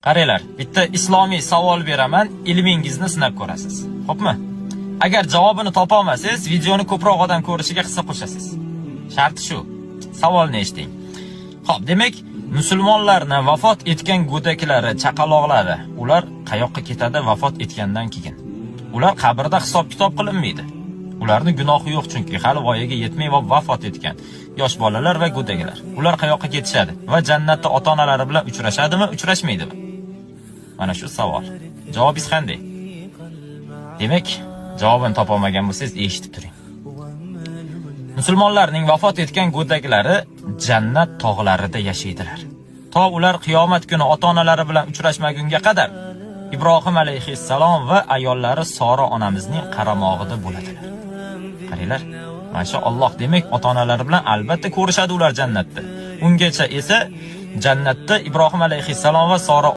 Qaranglar, bitta islomiy savol beraman, ilmingizni sinab ko'rasiz. Xo'pmi? Agar javobini topa olmasangiz, videoni ko'proq odam ko'rishiga hissa qo'shasiz. Sharti shu. Savolni eshiting. Xo'p, demak, musulmonlarning vafot etgan go'daklari, chaqaloqlari, ular qayoqqa ketadi vafot etgandan keyin? Ular qabrda hisob-kitob qilinmaydi. Ularning gunohi yo'q, chunki hali voyaga yetmay va vafot etgan yosh bolalar va go'daklar. Ular qayoqqa ketishadi va jannatda ota-onalari bilan uchrashadimi, uchrashmaydimi? Mana shu savol. Javobingiz qanday? Demak, javobini topa olmagan bo'lsangiz, eshitib turing. Musulmonlarning vafot etgan go'daklari jannat tog'larida yashaydilar. To ular qiyomat kuni ota-onalari bilan uchrashmagunga qadar Ibrohim alayhissalom va ayollari Sora onamizning qaramog'ida bo'ladilar. Qaranglar, mashalloh, demak ota-onalari bilan albatta ko'rishadi ular jannatda. Ungacha esa jannatda Ibrohim alayhissalom va Sora